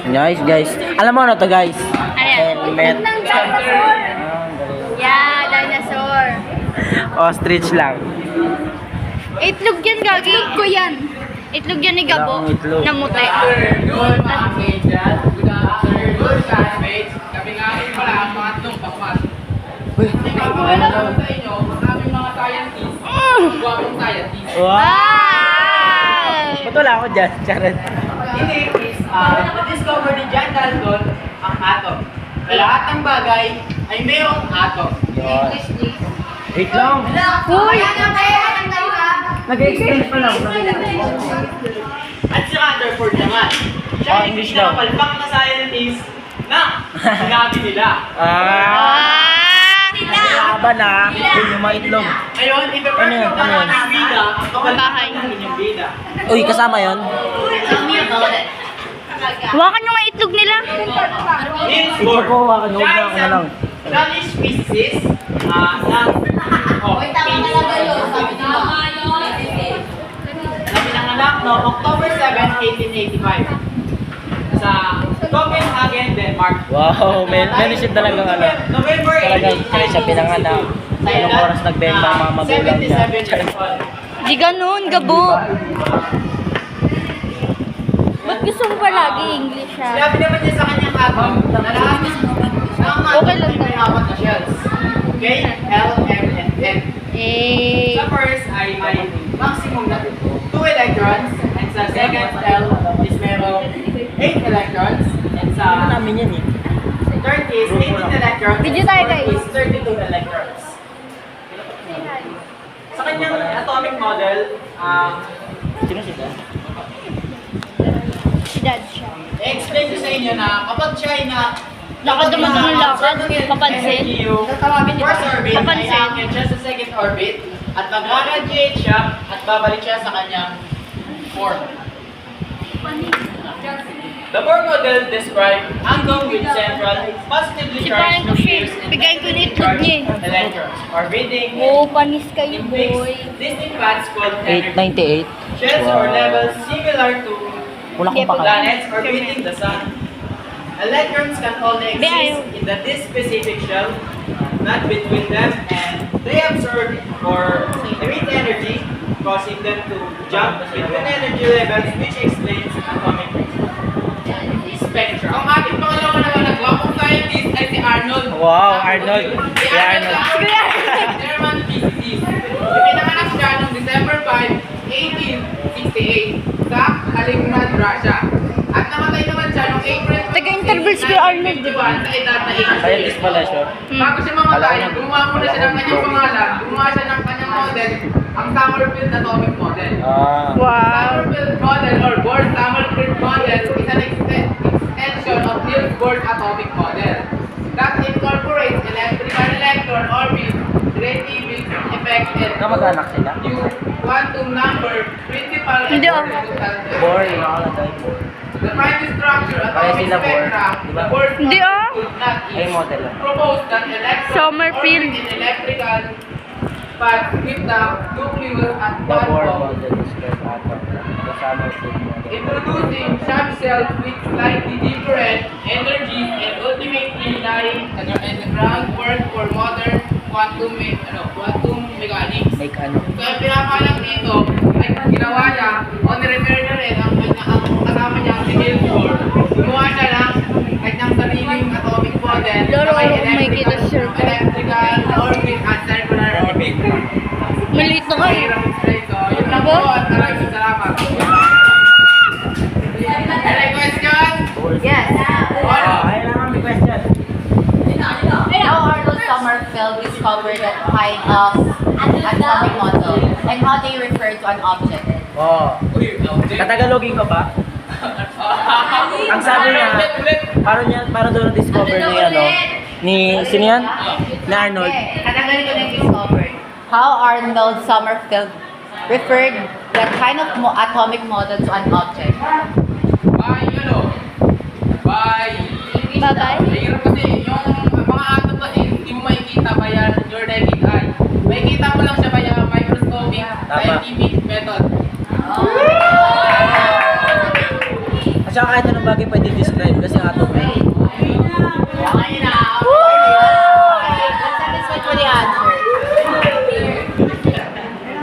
Guys. Alam mo ano to, guys? Helmet. Yeah, dinosaur. Ostrich lang. Itlog yan, Gagi. Itlog ko yan. Itlog yan ni Gabo. Wala akong itlog. Namuti. Good classmates. Kami nga rin pala ang mga itong pakmas. Uy. Alam sa inyo, ang aming mga scientists, guwapong scientists. Wow! Ba't wala ako dyan? Charot. Ini is, na-discover ni John Dalton ang atom. Lahat ng bagay ay mayroong atom. Wait lang. Uy! Nag-explain pa lang. At si Rutherford naman. Siya Oh, ay English daw. pinakapalpak na scientist na sinabi nila. Laban ah. Yun yung mga itlog. Ngayon, ipe-first Ano yun? yung mga ng bida, ang kapalpak Bahay. ng inyong bida. Uy, kasama yun? Hawakan nyo nga itlog nila. Niels Ito Bohr. ko, huwag na lang. Danish physicist na pinanganak no October 7, 1885 sa Copenhagen, Denmark. Wow, may nanisip talagang ano. November 8, Talagang kaya siya pinanganak. Anong oras nagbenta ang mga magulang niya. 77 years old. Di ganun, Gabo. Ba't gusto mo palagi English ha? Sinabi naman niya sa kanyang atom na lahat ng Okay lang may tayo. apat na shells. Okay? L, M, and N. Eh, Sa first ay may maximum na 2 electrons and sa second L is merong 8 electrons and Ano sa namin yan eh. third is 18 electrons Video and tayo, fourth guys. is 32 electrons. Sa kanyang atomic model, Sino siya? si Dad siya. i-explain ko sa inyo na kapag siya ay na Lakad naman ng lakad, papansin. First orbit ay Papansin. aakyat siya sa second orbit at mag-radiate siya at babalik siya sa kanyang form. The Bohr model described atom with central positively Si charged Brian nucleus Kushin, and bigay ko negatively ni itlog charged niya eh. electrons orbiting Oo, panis kayo, in fixed boy. distinct paths called energy. 898. Shells or levels similar to Wala akong pakal. planets orbiting the sun. Electrons can only exist in the this specific shell, not between them, and they absorb or emit energy, causing them to jump between energy levels, which explains atomic spectrum. Ang ating pangalawa naman na gwapong scientist ay si Arnold. Wow, Arnold. Si Si Arnold. German physicist. Ipinanganak siya noong December 5, 1868 sa Kaliningrad, Russia. At namatay naman siya noong April 26, Taga-interval si Arnold, di ba? 1951 sa edad na 88. Scientist pala siya. Bago siya mamatay, gumawa muna siya ng kanyang pangalan, gumawa siya ng kanyang model, ang Summerfield Atomic Model. Wow. Summerfield Model or Bohr-Summerfield Model is an extension of Niels Bohr Atomic Model that incorporates electron orbit, relativity effect, and Kamag-anak sila? new quantum number principal and Hindi, ah. fundamental Boring ako lang tayo. The primary structure Kaya atomic sila Bohr, spectrum, di ba? the Bohr Hindi, ah. could not Ay, is model lang. proposed that electrons Summerfield. orbit in electrical path with the nucleus at The one Bohr bomb, model is called atom. The Summerfield model. introducing subcells with slightly different energies and ultimately laying the groundwork for modern quantum mechanics. Like ano? So, ang pinapalang dito ay ginawa niya, o nirefer niya rin ang kasama niya si Niels Bohr. Gumawa siya ng kanyang sariling atomic model Lolo, na may may kita circle. electrical orbit at circular orbit. Maliit na kayo. Mahirap explain. So, yun lang Diba? po at maraming salamat. Any question? Yes. Ay, lang may question. How Arnold Sommerfeld discovered that kind of atomic model and how they refer to an object? Oh. Katagalogin ko ba? Ang sabi niya, para doon na-discover ni ano, ni, sino yan? Ni Arnold. Katagalin ko na discovered. How Arnold Sommerfeld referred that kind of atomic model to an object? Bye-bye. Mahirap kasi yung mga atom kasi hindi mo makikita via your naked eye. Makikita mo lang siya via microscopic scientific method. At saka kahit ano bagay pwede describe kasi atom eh.